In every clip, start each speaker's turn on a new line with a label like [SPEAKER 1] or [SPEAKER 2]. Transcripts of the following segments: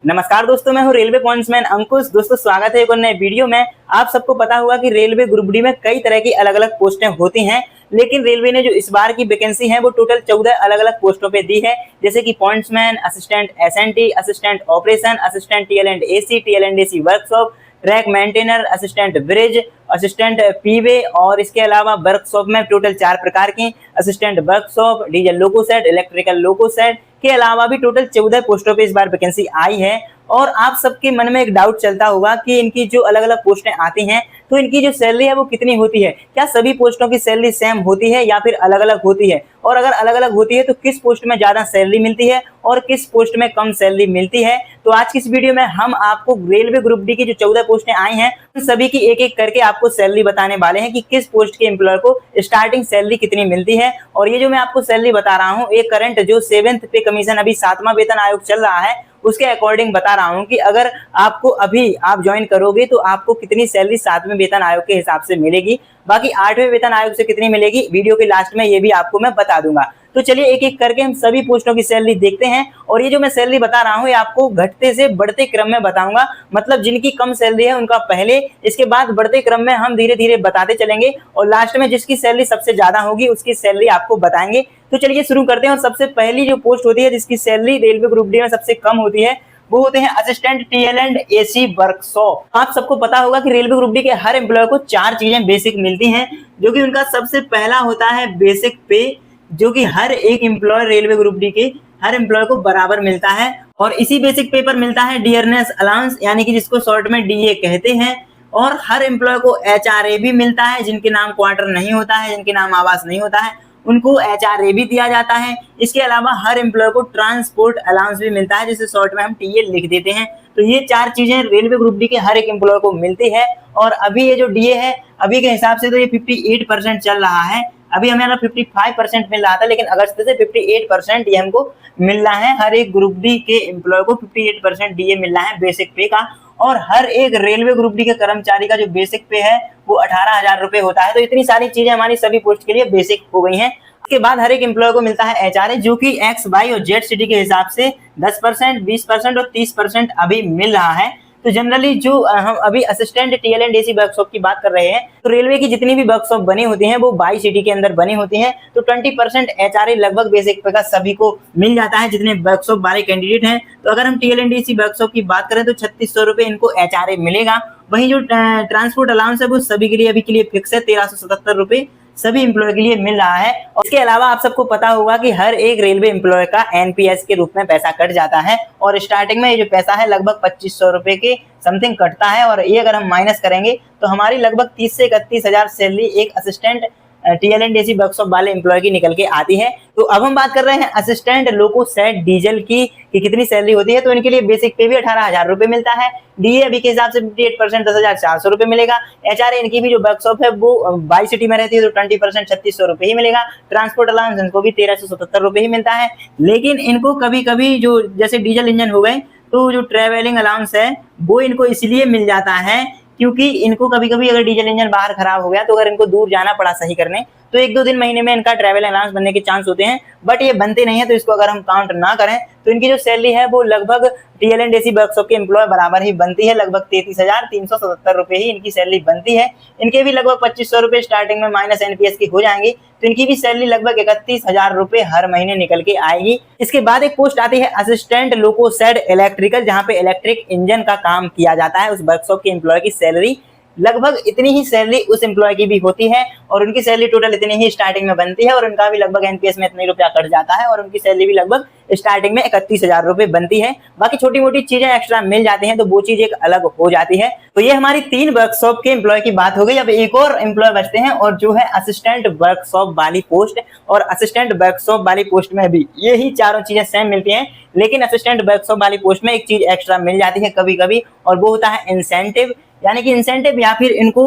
[SPEAKER 1] नमस्कार दोस्तों, मैं हूं रेलवे पॉइंट्समैन अंकुश। दोस्तों स्वागत है एक और नए वीडियो में। आप सबको पता होगा कि रेलवे ग्रुप डी में कई तरह की अलग अलग पोस्टें होती हैं, लेकिन रेलवे ने जो इस बार की वैकेंसी है वो टोटल 14 अलग अलग पोस्टों पे दी है, जैसे कि pointsman, assistant SNT, assistant operation, assistant TL and AC workshop, track maintainer, assistant bridge, assistant P way और इसके अलावा वर्कशॉप में टोटल 4 प्रकार के assistant workshop, diesel loco shed, electrical loco shed के अलावा भी टोटल 14 पोस्टों पे इस बार वैकेंसी आई है। और आप सबके मन में एक डाउट चलता होगा कि इनकी जो अलग अलग पोस्टें आती हैं तो इनकी जो सैलरी है वो कितनी होती है, क्या सभी पोस्टों की सैलरी सेम होती है या फिर अलग अलग होती है, और अगर अलग अलग होती है तो किस पोस्ट में ज्यादा सैलरी मिलती है और किस पोस्ट में कम सैलरी मिलती है। तो आज की इस वीडियो में हम आपको रेलवे ग्रुप डी की जो 14 पोस्टें आई हैं उन सभी की एक एक करके आपको सैलरी बताने वाले हैं कि किस पोस्ट के एम्प्लॉयर को स्टार्टिंग सैलरी कितनी मिलती है। और ये जो मैं आपको सैलरी बता रहा हूँ एक करंट जो 7th पे कमीशन अभी 7वां वेतन आयोग चल रहा है उसके अकॉर्डिंग बता रहा हूं कि अगर आपको अभी आप ज्वाइन करोगे तो आपको कितनी सैलरी 7वें वेतन आयोग के हिसाब से मिलेगी, बाकी 8वें वेतन आयोग से कितनी मिलेगी वीडियो के लास्ट में ये भी आपको मैं बता दूंगा। तो चलिए एक एक करके हम सभी पोस्टों की सैलरी देखते हैं। और ये जो मैं सैलरी बता रहा हूँ ये आपको घटते से बढ़ते क्रम में बताऊंगा, मतलब जिनकी कम सैलरी है उनका पहले, इसके बाद बढ़ते क्रम में हम धीरे धीरे बताते चलेंगे और लास्ट में जिसकी सैलरी सबसे ज्यादा होगी उसकी सैलरी आपको बताएंगे। तो चलिए शुरू करते हैं। और सबसे पहली जो पोस्ट होती है जिसकी सैलरी रेलवे ग्रुप डी में सबसे कम होती है वो होते हैं assistant TL and AC workshop. आप सबको पता होगा कि रेलवे ग्रुप डी के हर एम्प्लॉय को 4 चीजें बेसिक मिलती हैं, जो कि उनका सबसे पहला होता है बेसिक पे, जो कि हर एक एम्प्लॉय रेलवे ग्रुप डी के हर एम्प्लॉय को बराबर मिलता है। और इसी बेसिक पे पर मिलता है डियरनेस अलाउंस, यानी कि जिसको शॉर्ट में डीए कहते हैं। और हर एम्प्लॉय को एचआरए भी मिलता है, जिनके नाम क्वार्टर नहीं होता है, जिनके नाम आवास नहीं होता है उनको एचआरए भी दिया जाता है। इसके अलावा हर एम्प्लॉय को ट्रांसपोर्ट अलाउंस भी मिलता है, जिसे शॉर्ट में हम टीएल लिख देते हैं। तो ये 4 चीजें रेलवे ग्रुप डी के हर एक एम्प्लॉय को मिलती है। और अभी ये जो डीए है अभी के हिसाब से तो ये 58% चल रहा है, अभी हमें 55% मिल रहा था, लेकिन अगस्त से 58% ये हमको मिल रहा है। हर एक ग्रुप डी के एम्प्लॉय को 58% डीए मिल रहा है बेसिक पे का। और हर एक रेलवे ग्रुप डी के कर्मचारी का जो बेसिक पे है वो 18,000 रुपए होता है। तो इतनी सारी चीजें हमारी सभी पोस्ट के लिए बेसिक हो गई हैं। उसके बाद हर एक एम्प्लॉय को मिलता है एचआरए, जो कि एक्स वाई और जेड सिटी के हिसाब से 10%, 20% और 30% अभी मिल रहा है। तो जनरली जो हम अभी assistant TL and AC workshop की बात कर रहे हैं तो रेलवे की जितनी भी वर्कशॉप बनी होती हैं वो 22 सिटी के अंदर बनी होती हैं। तो 20% एचआरए लगभग बेसिक पे का सभी को मिल जाता है जितने वर्कशॉप वाले कैंडिडेट हैं। तो अगर हम टीएल एंड एसी वर्कशॉप की बात करें तो 3600 रुपए इनको एचआरए मिलेगा। वहीं जो ट्रांसपोर्ट अलाउंस है वो सभी के लिए अभी के लिए फिक्स है, 1377 रुपए सभी एम्प्लॉय के लिए मिल रहा है। और इसके अलावा आप सबको पता होगा कि हर एक रेलवे एम्प्लॉय का एनपीएस के रूप में पैसा कट जाता है और स्टार्टिंग में ये जो पैसा है लगभग 2500 रुपए के समथिंग कटता है। और ये अगर हम माइनस करेंगे तो हमारी लगभग 30 से 31,000 सैलरी एक assistant TL and AC workshop वाले एम्प्लॉय की निकल के आती है। तो अब हम बात कर रहे हैं असिस्टेंट लोको सेट डीजल की कि कितनी सैलरी होती है। तो इनके लिए बेसिक पे भी 18,000 रुपए मिलता है, डीए अभी के हिसाब से 58% 10,400 रुपए मिलेगा। एचआरए इनकी भी जो वर्कशॉप है वो 22 सिटी में रहती है तो 20% 3600 रुपए ही मिलेगा। ट्रांसपोर्ट अलाउंस इनको भी 1377 रुपए ही मिलता है। लेकिन इनको कभी कभी जो जैसे डीजल इंजन हो गए तो जो ट्रेवलिंग अलाउंस है वो इनको इसलिए मिल जाता है क्योंकि इनको कभी कभी अगर डीजल इंजन बाहर खराब हो गया तो अगर इनको दूर जाना पड़ा सही करने तो 1-2 दिन महीने में इनका ट्रैवल अलाउंस बनने के चांस होते हैं, बट ये बनते नहीं है। तो इसको अगर हम काउंट ना करें तो इनकी जो सैलरी है वो लगभग टीएल एंड एसी वर्कशॉप के एम्प्लॉय बराबर ही बनती है, लगभग 33,377 रुपए ही इनकी सैलरी बनती है। इनके भी लगभग 2500 रुपए स्टार्टिंग में माइनस एनपीएस की हो जाएंगे तो इनकी भी सैलरी लगभग 31,000 रुपए हर महीने निकल के आएगी। इसके बाद एक पोस्ट आती है असिस्टेंट लोको सेट इलेक्ट्रिकल, जहाँ पे इलेक्ट्रिक इंजन का काम किया जाता है। उस वर्कशॉप के एम्प्लॉय की सैलरी लगभग इतनी ही सैलरी उस एम्प्लॉय की भी होती है और उनकी सैलरी टोटल इतनी ही स्टार्टिंग में बनती है और उनका भी लगभग एनपीएस में इतने रुपया कट जाता है और उनकी सैलरी भी लगभग स्टार्टिंग में 31,000 रुपए बनती है। बाकी छोटी मोटी चीजें एक्स्ट्रा मिल जाती हैं तो वो चीज एक अलग हो जाती है। तो ये हमारी 3 वर्कशॉप के एम्प्लॉय की बात हो गई। अब एक और एम्प्लॉय बचते हैं और जो है असिस्टेंट वर्कशॉप वाली पोस्ट। और असिस्टेंट वर्कशॉप वाली पोस्ट में भी यही चारों चीजें सेम मिलती हैं, लेकिन असिस्टेंट वर्कशॉप वाली पोस्ट में एक चीज एक्स्ट्रा मिल जाती है कभी कभी और वो होता है इंसेंटिव, यानी कि इंसेंटिव या फिर इनको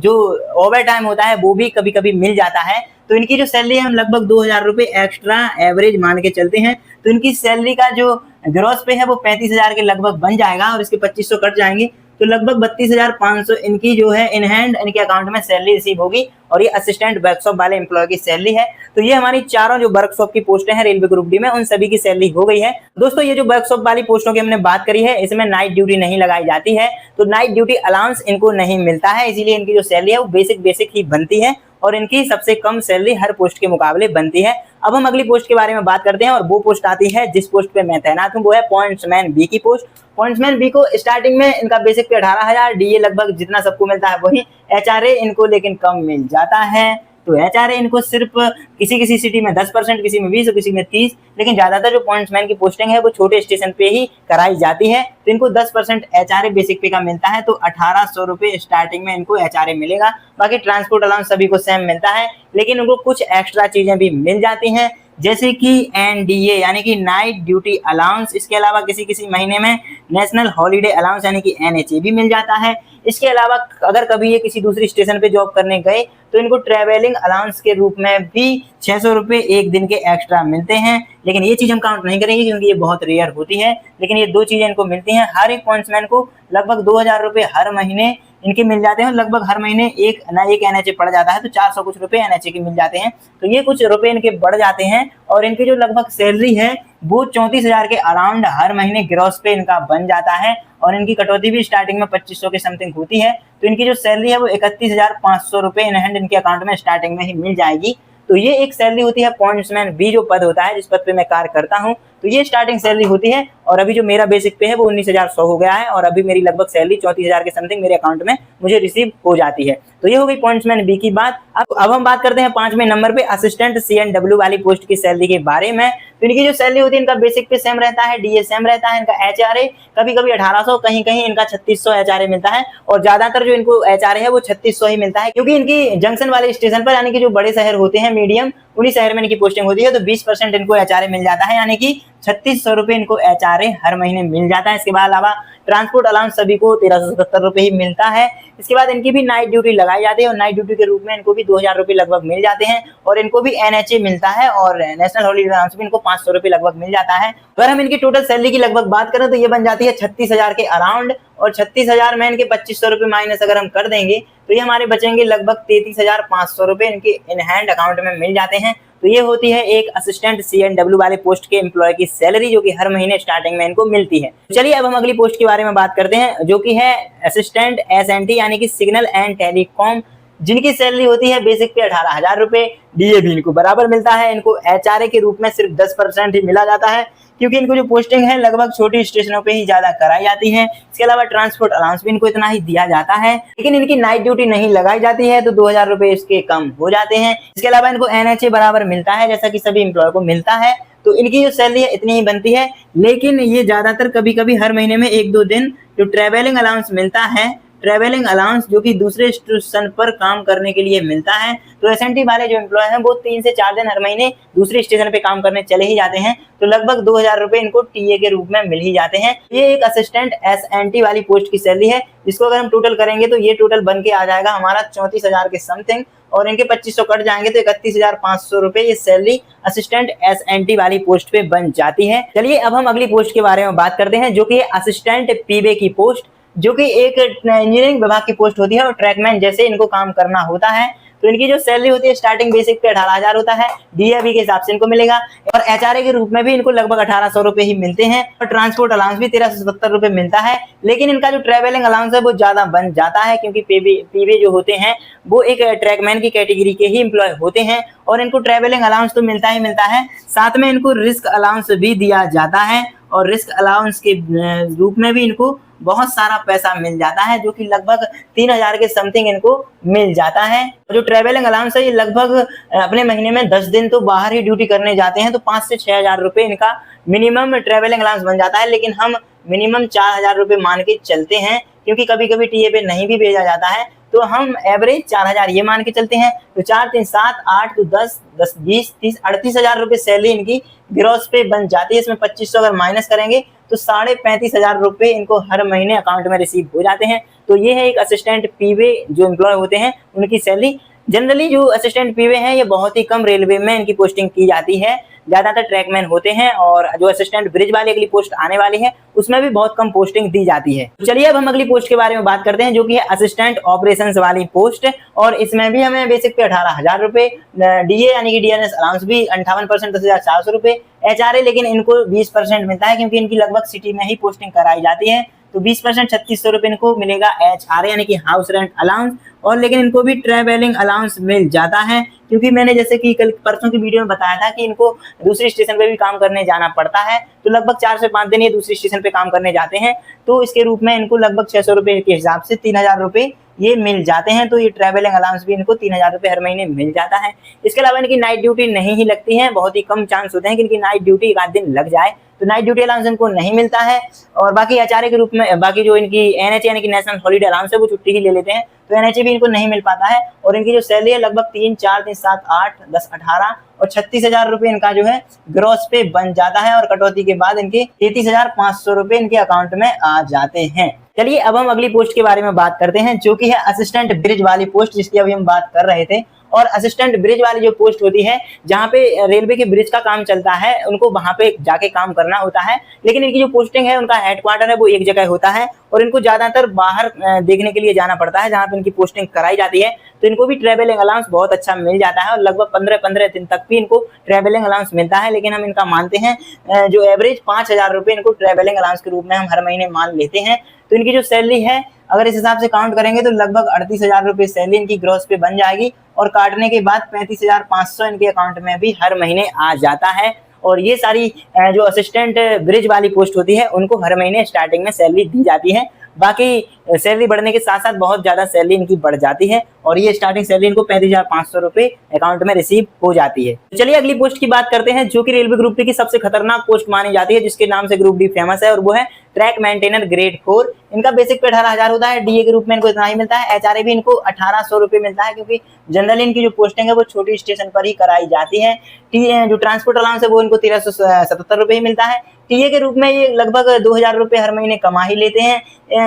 [SPEAKER 1] जो ओवर टाइम होता है वो भी कभी कभी मिल जाता है। तो इनकी जो सैलरी है हम लगभग 2,000 रुपए एक्स्ट्रा एवरेज मान के चलते हैं। तो इनकी सैलरी का जो ग्रॉस पे है वो 35,000 के लगभग बन जाएगा और इसके 2500 कट जाएंगे तो लगभग 32,500 इनकी जो है इन हैंड इनके अकाउंट में सैलरी रिसीव होगी और ये असिस्टेंट वर्कशॉप वाले एम्प्लॉय की सैलरी है। तो ये हमारी चारों जो वर्कशॉप की पोस्टें हैं रेलवे ग्रुप डी में उन सभी की सैलरी हो गई है। दोस्तों ये जो वर्कशॉप वाली पोस्टों की हमने बात करी है इसमें नाइट ड्यूटी नहीं लगाई जाती है, तो नाइट ड्यूटी अलाउंस इनको नहीं मिलता है, इसीलिए इनकी जो सैलरी है वो बेसिक ही बनती है और इनकी सबसे कम सैलरी हर पोस्ट के मुकाबले बनती है। अब हम अगली पोस्ट के बारे में बात करते हैं और वो पोस्ट आती है जिस पोस्ट पे मैं तैनात हूं, वो है पॉइंट्समैन बी की पोस्ट। पॉइंट्समैन बी को स्टार्टिंग में इनका बेसिक पे 18,000, डीए लगभग जितना सबको मिलता है वही, एचआरए इनको लेकिन कम मिल जाता है। तो एचआरए इनको सिर्फ किसी सिटी में 10%, किसी में 20 और किसी में 30, लेकिन ज्यादातर जो पॉइंट्समैन की पोस्टिंग है वो छोटे स्टेशन पे ही कराई जाती है। तो इनको 10% एचआरए बेसिक पे का मिलता है, तो 1800 रुपए स्टार्टिंग में इनको एचआरए मिलेगा। बाकी ट्रांसपोर्ट अलाउंस सभी को सेम मिलता है, लेकिन उनको कुछ एक्स्ट्रा चीजें भी मिल जाती हैं जैसे कि एनडीए यानी कि नाइट ड्यूटी अलाउंस। इसके अलावा किसी महीने में नेशनल हॉलीडे अलाउंस यानी कि एनएचए भी मिल जाता है। इसके अलावा अगर कभी ये किसी दूसरी स्टेशन पे जॉब करने गए तो इनको ट्रैवलिंग अलाउंस के रूप में भी 600 रुपए एक दिन के एक्स्ट्रा मिलते हैं, लेकिन ये चीज हम काउंट नहीं करेंगे क्योंकि ये बहुत रेयर होती है। लेकिन ये दो चीजें इनको मिलती हैं। हर एक पॉइंट्समैन को लगभग 2000 रुपए हर महीने इनके मिल जाते हैं, लगभग हर महीने एक एनएचए पड़ जाता है, तो 400 कुछ रुपए एनएचए के मिल जाते हैं। तो ये कुछ रुपए इनके बढ़ जाते हैं और इनकी जो लगभग सैलरी है वो 34,000 के अराउंड हर महीने ग्रॉस पे इनका बन जाता है और इनकी कटौती भी स्टार्टिंग में 2500 के समथिंग होती है। तो इनकी जो सैलरी है वो 31,500 रुपए इन हैंड इनके अकाउंट में स्टार्टिंग में ही मिल जाएगी। तो ये एक सैलरी होती है पॉइंट्समैन बी जो पद होता है जिस पद पे मैं कार्य करता हूँ। तो ये स्टार्टिंग सैलरी होती है और अभी जो मेरा बेसिक पे है वो 19,100 हो गया है और अभी मेरी लगभग सैलरी 34,000 के समथिंग मेरे अकाउंट में मुझे रिसीव हो जाती है। तो ये हो गई पॉइंट्समैन बी की बात। अब हम बात करते हैं 5वें नंबर पे असिस्टेंट सीएनडब्ल्यू वाली पोस्ट की सैलरी के बारे में। तो इनकी जो सैलरी होती है इनका बेसिक पे सेम रहता है, डीए सेम रहता है, इनका एचआरए कभी 1800, कहीं इनका 3600 एचआरए मिलता है और ज्यादातर जो इनको एचआरए है वो 3600 ही मिलता है, क्योंकि इनकी जंक्शन वाले स्टेशन पर यानी कि जो बड़े शहर होते हैं मीडियम उन्हीं शहर में इनकी पोस्टिंग होती है। तो 20% इनको एचआरए मिल जाता है, यानी कि 3600 रुपए इनको एचआरए हर महीने मिल जाता है। इसके बाद अलावा ट्रांसपोर्ट अलाउंस सभी को 1377 रुपए ही मिलता है। इसके बाद इनकी भी नाइट ड्यूटी लगाई जाती है और नाइट ड्यूटी के रूप में इनको भी 2000 रुपए लगभग मिल जाते हैं और इनको भी एनएचए मिलता है और नेशनल हॉलीडे अलाउंस भी इनको 500 रुपए लगभग मिल जाता है। अगर हम इनकी टोटल सैलरी की लगभग बात करें तो ये बन जाती है 36,000 के अराउंड और 36,000 में इनके 2500 रुपए माइनस अगर हम कर देंगे तो ये हमारे बचेंगे लगभग 33,500 रुपए इनके इन हैंड अकाउंट में मिल जाते हैं। तो ये होती है एक असिस्टेंट सीएनडब्ल्यू वाले पोस्ट के एम्प्लॉय की सैलरी जो कि हर महीने स्टार्टिंग में इनको मिलती है। चलिए अब हम अगली पोस्ट के बारे में बात करते हैं जो कि है असिस्टेंट एसएनटी यानी कि सिग्नल एंड टेलीकॉम, जिनकी सैलरी होती है बेसिक पे 18,000 रुपए, डीए भी इनको बराबर मिलता है। इनको एचआरए के रूप में सिर्फ 10% ही मिला जाता है क्योंकि इनको जो पोस्टिंग है लगभग छोटी स्टेशनों पे ही ज्यादा कराई जाती है। इसके अलावा ट्रांसपोर्ट अलाउंस भी इनको इतना ही दिया जाता है, लेकिन इनकी नाइट ड्यूटी नहीं लगाई जाती है तो 2000 रुपए इसके कम हो जाते हैं। इसके अलावा इनको एनएचए बराबर मिलता है जैसा कि सभी एम्प्लॉय को मिलता है। तो इनकी जो सैलरी है इतनी ही बनती है, लेकिन ये ज्यादातर कभी हर महीने में 1-2 दिन जो ट्रेवलिंग अलाउंस मिलता है, ट्रेवलिंग अलाउंस जो कि दूसरे स्टेशन पर काम करने के लिए मिलता है। तो एसएनटी वाले जो एम्प्लॉय हैं वो 3 से 4 दिन हर महीने दूसरे स्टेशन पे काम करने चले ही जाते हैं, तो लगभग 2000 रुपए इनको टीए के रूप में मिल ही जाते हैं। ये एक असिस्टेंट एसएनटी वाली पोस्ट की सैलरी है, जिसको अगर हम टोटल करेंगे तो ये टोटल बन के आ जाएगा हमारा 34,000 के समथिंग और इनके 2500 कट जाएंगे तो 31,500 रुपए ये सैलरी असिस्टेंट एसएनटी वाली पोस्ट पे बन जाती है। चलिए अब हम अगली पोस्ट के बारे में बात करते हैं जो कि असिस्टेंट पीवे की पोस्ट, जो कि एक इंजीनियरिंग विभाग की पोस्ट होती है और ट्रैकमैन जैसे इनको काम करना होता है। तो इनकी जो सैलरी होती है स्टार्टिंग बेसिक पे 18,000 होता है, डीएबी के हिसाब से इनको मिलेगा और एचआरए के रूप में भी इनको लगभग 1800 रुपए ही मिलते हैं और ट्रांसपोर्ट अलाउंस भी 1370 रुपए मिलता है। लेकिन इनका जो ट्रेवलिंग अलाउंस है वो ज्यादा बन जाता है क्योंकि पीवी जो होते हैं वो एक ट्रैकमैन की कैटेगरी के ही एम्प्लॉय होते हैं और इनको ट्रेवलिंग अलाउंस तो मिलता ही मिलता है, साथ में इनको रिस्क अलाउंस भी दिया जाता है और रिस्क अलाउंस के रूप में भी इनको बहुत सारा पैसा मिल जाता है जो कि लगभग 3000 के समथिंग इनको मिल जाता है। जो ट्रेवलिंग अलाउंस है ये लगभग अपने महीने में 10 दिन तो बाहर ही ड्यूटी करने जाते हैं तो 5 से 6,000 रुपए इनका मिनिमम ट्रेवलिंग अलाउंस बन जाता है, लेकिन हम मिनिमम 4,000 रुपए मान के चलते हैं क्योंकि कभी टीए पे नहीं भी भेजा जाता है तो हम एवरेज 4,000 ये मान के चलते हैं। तो 4 3 7 8 तो 10 10 20 30 38,000 रुपए सैलरी इनकी ग्रॉस पे बन जाती है। इसमें 2500 अगर माइनस करेंगे तो 35,500 रुपए इनको हर महीने अकाउंट में रिसीव हो जाते हैं। तो ये है एक असिस्टेंट पीवे जो एम्प्लॉय होते हैं उनकी सैलरी। जनरली जो असिस्टेंट पीवे हैं ये बहुत ही कम रेलवे में इनकी पोस्टिंग की जाती है, ज्यादातर ट्रैकमैन होते हैं, और जो असिस्टेंट ब्रिज वाली अगली पोस्ट आने वाली है उसमें भी बहुत कम पोस्टिंग दी जाती है। चलिए अब हम अगली पोस्ट के बारे में बात करते हैं, जो कि है असिस्टेंट ऑपरेशंस वाली पोस्ट, और इसमें भी हमें बेसिक पे 18,000 रुपए, डीए यानी कि डीएनएस अलाउंस भी 58% 10,400 रुपए, एचआरए लेकिन इनको 20% मिलता है क्योंकि इनकी लगभग सिटी में ही पोस्टिंग कराई जाती है, तो 20% 3600 रुपए इनको मिलेगा एचआरए यानी कि हाउस रेंट अलाउंस। और लेकिन इनको भी ट्रैवलिंग अलाउंस मिल जाता है, क्योंकि मैंने जैसे कि कल परसों की वीडियो में बताया था कि इनको दूसरी स्टेशन पे भी काम करने जाना पड़ता है, तो लगभग 4 से 5 दिन ये दूसरी स्टेशन पे काम करने जाते हैं, तो इसके रूप में इनको लगभग 600 रुपए के हिसाब से 3000 रुपए ये मिल जाते हैं। तो ये ट्रैवलिंग अलाउंस भी इनको 3000 रुपए हर महीने मिल जाता है। इसके अलावा इनकी नाइट ड्यूटी नहीं ही लगती है, बहुत ही कम चांस होते हैं कि इनकी नाइट ड्यूटी एक आध दिन लग जाए, तो नाइट ड्यूटी अलाउंस इनको नहीं मिलता है। और बाकी एचआरए के रूप में बाकी जो इनकी एनएचए यानी कि नेशनल हॉलीडे अलाउंस है वो छुट्टी ही ले लेते हैं, तो एनएचए भी इनको नहीं मिल पाता है। और इनकी जो सैलरी है लगभग 3, 4, 3, 7, 8, 10, 18 और 36,000 रुपए इनका जो है ग्रॉस पे बन जाता है, और कटौती के बाद इनके 33,500 रुपए इनके अकाउंट में आ जाते हैं। चलिए अब हम अगली पोस्ट के बारे में बात करते हैं, जो कि है असिस्टेंट ब्रिज वाली पोस्ट, जिसकी अभी हम बात कर रहे थे। और असिस्टेंट ब्रिज वाली जो पोस्ट होती है, जहाँ पे रेलवे के ब्रिज का काम चलता है, उनको वहां पे जाके काम करना होता है, लेकिन इनकी जो पोस्टिंग है उनका हेडक्वार्टर है वो एक जगह होता है, और इनको ज्यादातर बाहर देखने के लिए जाना पड़ता है जहाँ पे इनकी पोस्टिंग कराई जाती है। तो इनको भी ट्रैवलिंग अलाउंस बहुत अच्छा मिल जाता है, और लगभग 15-15 दिन तक भी इनको ट्रैवलिंग अलाउंस मिलता है। लेकिन हम इनका मानते हैं जो एवरेज 5,000 रुपए इनको ट्रैवलिंग अलाउंस के रूप में हम हर महीने मान लेते हैं। तो इनकी जो सैलरी है अगर इस हिसाब से काउंट करेंगे तो लगभग 38,000 रुपए सैलरी इनकी ग्रॉस पे बन जाएगी, और काटने के बाद 35,500 इनके अकाउंट में भी हर महीने आ जाता है। और ये सारी जो असिस्टेंट ब्रिज वाली पोस्ट होती है उनको हर महीने स्टार्टिंग में सैलरी दी जाती है। बाकी सैलरी बढ़ने के साथ साथ बहुत ज्यादा सैलरी इनकी बढ़ जाती है, और ये स्टार्टिंग सैलरी इनको 35,500 रुपए अकाउंट में रिसीव हो जाती है। तो चलिए अगली पोस्ट की बात करते हैं, जो कि रेलवे ग्रुप डी की सबसे खतरनाक पोस्ट मानी जाती है, जिसके नाम से ग्रुप डी फेमस है, और वो है ट्रैक मेंटेनर ग्रेड 4। इनका बेसिक पे 18,000 होता है, डीए के रूप में इनको इतना ही मिलता है, एचआरए भी इनको 1800 रुपए मिलता है, क्योंकि जनरली इनकी जो पोस्टिंग है वो छोटी स्टेशन पर ही कराई जाती है। जो ट्रांसपोर्ट अलाउंस है वो इनको 1377 रुपए ही मिलता है। टीए के रूप में ये लगभग 2,000 रुपए हर महीने कमा ही लेते हैं,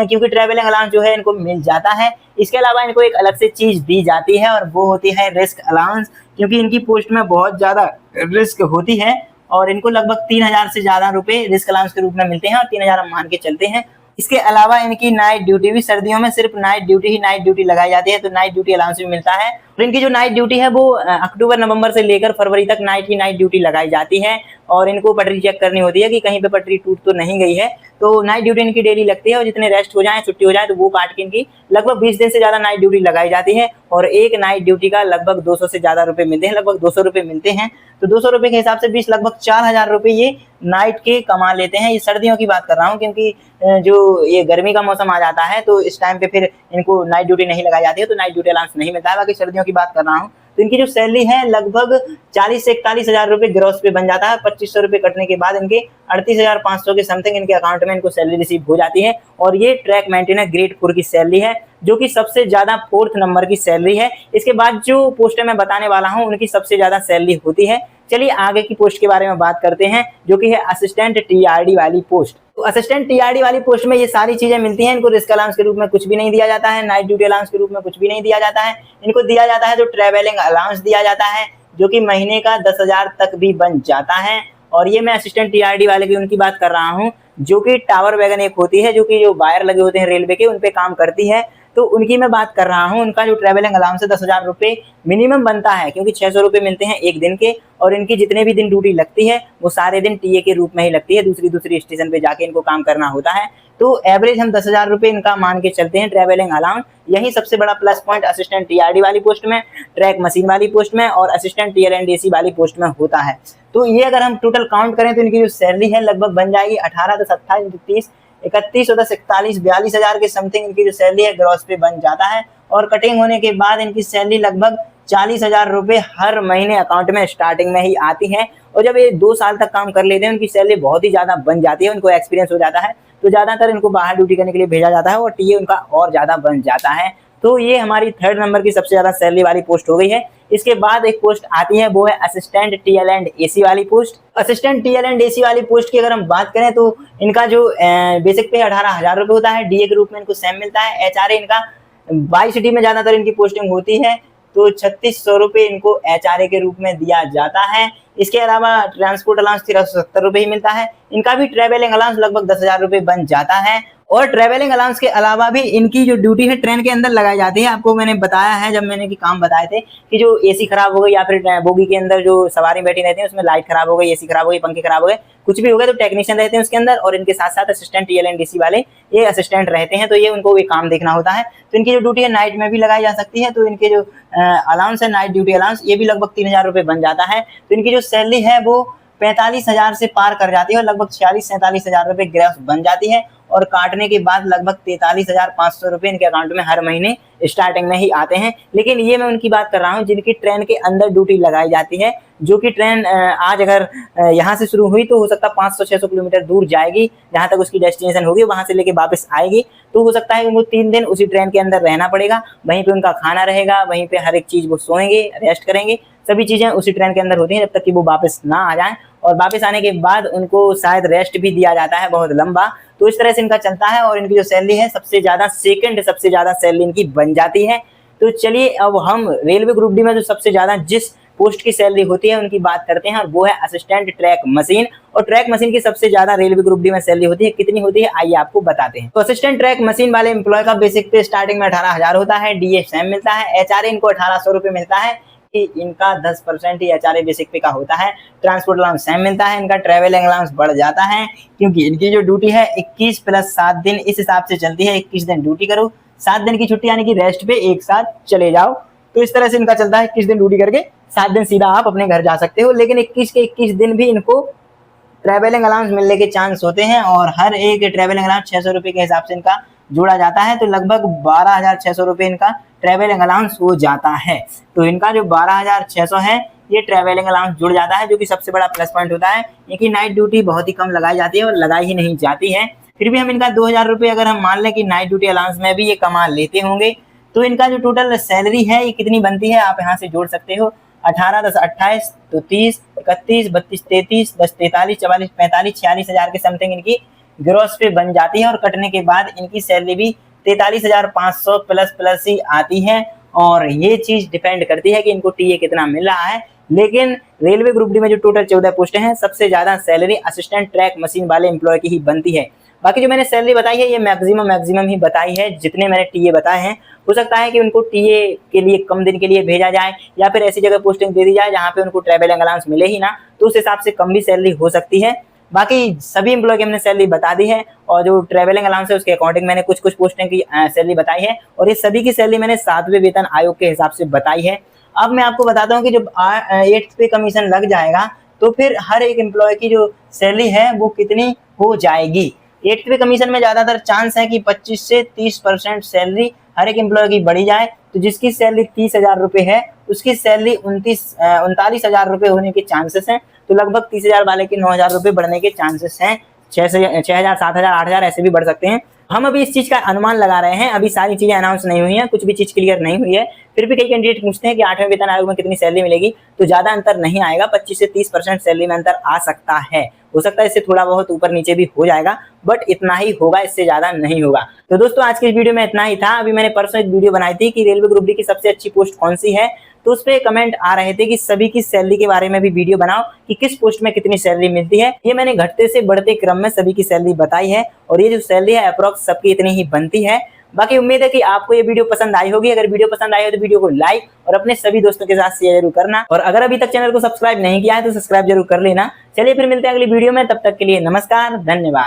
[SPEAKER 1] क्योंकि ट्रैवलिंग अलाउंस जो है इनको मिल जाता है। इसके अलावा इनको एक अलग से चीज दी जाती है, और वो होती है रिस्क अलाउंस, क्योंकि इनकी पोस्ट में बहुत ज्यादा रिस्क होती है, और इनको लगभग 3,000 से ज्यादा रुपए रिस्क अलाउंस के रूप में मिलते हैं, और 3,000 हम मान के चलते हैं। इसके अलावा इनकी नाइट ड्यूटी भी, सर्दियों में सिर्फ नाइट ड्यूटी लगाई जाती है, तो नाइट ड्यूटी अलाउंस भी मिलता है। और इनकी जो नाइट ड्यूटी है वो अक्टूबर नवंबर से लेकर फरवरी तक नाइट ड्यूटी लगाई जाती है, और इनको पटरी चेक करनी होती है कि कहीं पे पटरी टूट तो नहीं गई है। तो नाइट ड्यूटी इनकी डेली लगती है, और जितने रेस्ट हो जाए, छुट्टी हो जाए, तो वो काट के इनकी लगभग 20 दिन से ज्यादा नाइट ड्यूटी लगाई जाती है, और एक नाइट ड्यूटी का लगभग 200 से ज्यादा रुपए मिलते हैं, लगभग 200 रुपए मिलते हैं। तो 200 रुपए के हिसाब से 20 लगभग 4,000 रुपए ये नाइट के कमा लेते हैं। ये सर्दियों की बात कर रहा हूँ, क्योंकि जो ये गर्मी का मौसम आ जाता है तो इस टाइम पे फिर इनको नाइट ड्यूटी नहीं लगाई जाती है, तो नाइट ड्यूटी अलाउंस नहीं मिलता है। बाकी सर्दियों की बात कर रहा हूँ तो इनकी जो सैलरी है लगभग 40 से 41,000 रुपए ग्रॉस पे बन जाता है। 2,500 रुपए कटने के बाद इनके 38,500 के समथिंग इनके अकाउंट में इनको सैलरी रिसीव हो जाती है, और ये ट्रैक मेंटेनर ग्रेड 4 की सैलरी है, जो कि सबसे ज्यादा 4th नंबर की सैलरी है। इसके बाद जो पोस्ट मैं बताने वाला हूँ उनकी सबसे ज्यादा सैलरी होती है। चलिए आगे की पोस्ट के बारे में बात करते हैं, जो कि है असिस्टेंट टीआरडी वाली पोस्ट। तो असिस्टेंट टीआरडी वाली पोस्ट में ये सारी चीजें मिलती हैं। इनको रिस्क अलाउंस के रूप में कुछ भी नहीं दिया जाता है, नाइट ड्यूटी अलाउंस के रूप में कुछ भी नहीं दिया जाता है। इनको दिया जाता है जो ट्रैवलिंग अलाउंस दिया जाता है, जो कि महीने का 10,000 तक भी बन जाता है। और ये मैं असिस्टेंट टीआरडी वाले की उनकी बात कर रहा हूँ, जो कि टावर वैगन एक होती है, जो कि जो वायर लगे होते हैं रेलवे के, उन पे काम करती है। तो उनकी मैं बात कर रहा हूँ। उनका जो ट्रैवलिंग अलाउंस है 10,000 रुपए मिनिमम बनता है, क्योंकि 600 रुपए मिलते हैं एक दिन के, और इनकी जितने भी दिन ड्यूटी लगती है वो सारे दिन टीए के रूप में ही लगती है, दूसरी स्टेशन पे जाके इनको काम करना होता है। तो एवरेज हम 10,000 रुपए इनका मान के चलते हैं ट्रैवलिंग अलाउंस। यही सबसे बड़ा प्लस पॉइंट असिस्टेंट टीआरडी वाली पोस्ट में, ट्रैक मशीन वाली पोस्ट में और असिस्टेंट टीएलएंडएसी वाली पोस्ट में होता है। तो ये अगर हम टोटल काउंट करें तो इनकी जो सैलरी है लगभग बन जाएगी 18, 10, 28, 30, 31 और 10, 41, 42,000 के समथिंग इनकी जो सैलरी है ग्रॉस पे बन जाता है। और कटिंग होने के बाद इनकी सैलरी लगभग 40,000 रुपए हर महीने अकाउंट में स्टार्टिंग में ही आती है। और जब ये 2 साल तक काम कर लेते हैं उनकी सैलरी बहुत ही ज्यादा बन जाती है, उनको एक्सपीरियंस हो जाता है, तो ज्यादातर इनको बाहर ड्यूटी करने के लिए भेजा जाता है और टीए उनका और ज्यादा बन जाता है। तो ये हमारी 3rd नंबर की सबसे ज्यादा सैलरी वाली पोस्ट हो गई है। इसके बाद एक पोस्ट आती है, वो है असिस्टेंट टीएलएंडएसी वाली पोस्ट। असिस्टेंट टीएलएंडएसी वाली पोस्ट की अगर हम बात करें तो इनका जो बेसिक पे 18,000 रुपए होता है, डीए के रूप में इनको सेम मिलता है। एचआरए इनका बाई सिटी में ज्यादातर इनकी पोस्टिंग होती है, तो 3600 रुपये इनको HRA के रूप में दिया जाता है। इसके अलावा ट्रांसपोर्ट अलाउंस 1370 रुपये ही मिलता है। इनका भी ट्रेवलिंग अलाउंस लगभग 10,000 रुपये बन जाता है। और ट्रेवलिंग अलाउंस के अलावा भी इनकी जो ड्यूटी है ट्रेन के अंदर लगाई जाती है। आपको मैंने बताया है जब मैंने कि काम बताए थे कि जो एसी खराब हो गई या फिर बोगी के अंदर जो सवारी बैठी रहती है उसमें लाइट खराब हो गई, एसी खराब हो गई, पंखे खराब हो गए, कुछ भी हो गया तो टेक्नीशियन रहते हैं उसके अंदर और इनके साथ साथ असिस्टेंट TLNDC वाले ये असिस्टेंट रहते हैं। तो ये उनको ये काम देखना होता है। तो इनकी जो ड्यूटी है नाइट में भी लगाई जा सकती है। तो इनके जो अलाउंस है नाइट ड्यूटी अलाउंस ये भी लगभग 3,000 रुपये बन जाता है। तो इनकी जो सैलरी है वो 45,000 से पार कर जाती है और लगभग 46-47,000 रुपये ग्रॉस बन जाती है। और काटने के बाद लगभग 43,500 रुपये इनके अकाउंट में हर महीने स्टार्टिंग में ही आते हैं। लेकिन ये मैं उनकी बात कर रहा हूँ जिनकी ट्रेन के अंदर ड्यूटी लगाई जाती है, जो कि ट्रेन आज अगर यहाँ से शुरू हुई तो हो सकता है 500-600 किलोमीटर दूर जाएगी, जहाँ तक उसकी डेस्टिनेशन होगी, वहाँ से लेके वापस आएगी। तो हो सकता है उनको 3 दिन उसी ट्रेन के अंदर रहना पड़ेगा, वहीं पे उनका खाना रहेगा, वहीं पे हर एक चीज़ वो सोएंगे, रेस्ट करेंगे, सभी चीज़ें उसी ट्रेन के अंदर होती हैं जब तक कि वो वापस ना आ जाएं। और वापस आने के बाद उनको शायद रेस्ट भी दिया जाता है बहुत लंबा। तो इस तरह से इनका चलता है और इनकी जो सैलरी है सबसे ज़्यादा सबसे ज़्यादा सैलरी इनकी बन जाती है। तो चलिए अब हम रेलवे ग्रुप डी में जो सबसे ज़्यादा जिस पोस्ट की सैलरी होती है उनकी बात करते हैं और वो है असिस्टेंट ट्रैक मशीन। और ट्रैक मशीन की सबसे ज्यादा रेलवे ग्रुप डी में सैलरी होती है, कितनी होती है आइए आपको बताते हैं। तो असिस्टेंट ट्रैक मशीन वाले एम्प्लॉय का बेसिक पे स्टार्टिंग में 18,000 होता है, DA सेम मिलता है, HRA इनको 1800 रुपये मिलता है कि इनका 10% ही HRA बेसिक पे का होता है। ट्रांसपोर्ट अलाउंस सेम मिलता है, इनका ट्रेवलिंग अलाउंस बढ़ जाता है क्योंकि इनकी जो ड्यूटी है 21 + 7 दिन इस हिसाब से चलती है। 21 दिन ड्यूटी करो, 7 दिन की छुट्टी यानी कि रेस्ट पे एक साथ चले जाओ। तो इस तरह से इनका चलता है, 21 दिन ड्यूटी करके 7 दिन सीधा आप अपने घर जा सकते हो। लेकिन 21 के 21 दिन भी इनको ट्रेवलिंग अलाउंस मिलने के चांस होते हैं और हर एक ट्रेवलिंग अलाउंस 600 रुपये के हिसाब से इनका जोड़ा जाता है। तो लगभग 12,600 रुपये इनका ट्रेवलिंग अलाउंस हो जाता है। तो इनका जो 12,600 है ये ट्रेवलिंग अलाउंस जुड़ जाता है, जो कि सबसे बड़ा प्लस पॉइंट होता है। इनकी नाइट ड्यूटी बहुत ही कम लगाई जाती है और लगाई ही नहीं जाती है। फिर भी हम इनका 2,000 रुपये अगर हम मान लें कि नाइट ड्यूटी अलाउंस में भी ये कमा लेते होंगे, तो इनका जो टोटल सैलरी है ये कितनी बनती है आप यहाँ से जोड़ सकते हो। 18 + 10 = 28, तो 30, 31, 32, 33, 10, 43, 44, 45, 46,000 के समथिंग इनकी ग्रॉस पे बन जाती है। और कटने के बाद इनकी सैलरी भी 43,500 प्लस ही आती है। और ये चीज डिपेंड करती है कि इनको टीए कितना मिल रहा है। लेकिन रेलवे ग्रुप डी में जो टोटल 14 पोस्टें हैं, सबसे ज्यादा सैलरी असिस्टेंट ट्रैक मशीन वाले एम्प्लॉय की ही बनती है। बाकी जो मैंने सैलरी बताई है ये मैक्सिमम ही बताई है, जितने मैंने टीए बताए हैं। हो सकता है कि उनको टीए के लिए कम दिन के लिए भेजा जाए या फिर ऐसी जगह पोस्टिंग दे दी जाए जहाँ पे उनको ट्रेवलिंग अलाउंस मिले ही ना, तो उस हिसाब से कम भी सैलरी हो सकती है। बाकी सभी एम्प्लॉय की हमने सैलरी बता दी है और जो ट्रेवलिंग अलाउंस है उसके अकॉर्डिंग मैंने कुछ पोस्टिंग की सैलरी बताई है और ये सभी की सैलरी मैंने 7वें वेतन आयोग के हिसाब से बताई है। अब मैं आपको बताता हूँ कि जब 8th पे कमीशन लग जाएगा तो फिर हर एक एम्प्लॉय की जो सैलरी है वो कितनी हो जाएगी। 8th पे कमीशन में ज्यादातर चांस है कि 25 से 30% सैलरी हर एक एम्प्लॉय की बढ़ी जाए। तो जिसकी सैलरी 30,000 रुपये है उसकी सैलरी 39,000 रुपये होने के चांसेस हैं। तो लगभग 30,000 वाले के 9,000 रुपये बढ़ने के चांसेस हैं। 6,000, 7,000, 8,000 ऐसे भी बढ़ सकते हैं। हम अभी इस चीज का अनुमान लगा रहे हैं, अभी सारी चीजें अनाउंस नहीं हुई हैं, कुछ भी चीज क्लियर नहीं हुई है। फिर भी कई कैंडिडेट पूछते हैं कि 8वें वेतन आयोग में कितनी सैलरी मिलेगी, तो ज्यादा अंतर नहीं आएगा, 25 से 30% सैलरी में अंतर आ सकता है। हो सकता है इससे थोड़ा बहुत ऊपर नीचे भी हो जाएगा, बट इतना ही होगा, इससे ज्यादा नहीं होगा। तो दोस्तों आज की इस वीडियो में इतना ही था। अभी मैंने परसों एक वीडियो बनाई थी कि रेलवे ग्रुप डी की सबसे अच्छी पोस्ट कौन सी है, तो उस पर कमेंट आ रहे थे कि सभी की सैलरी के बारे में भी वीडियो बनाओ कि किस पोस्ट में कितनी सैलरी मिलती है। ये मैंने घटते से बढ़ते क्रम में सभी की सैलरी बताई है और ये जो सैलरी है अप्रोक्स सबकी इतनी ही बनती है। बाकी उम्मीद है कि आपको ये वीडियो पसंद आई होगी। अगर वीडियो पसंद आई हो तो वीडियो को लाइक और अपने सभी दोस्तों के साथ शेयर जरूर करना। और अगर अभी तक चैनल को सब्सक्राइब नहीं किया है तो सब्सक्राइब जरूर कर लेना। चलिए फिर मिलते हैं अगली वीडियो में, तब तक के लिए नमस्कार, धन्यवाद।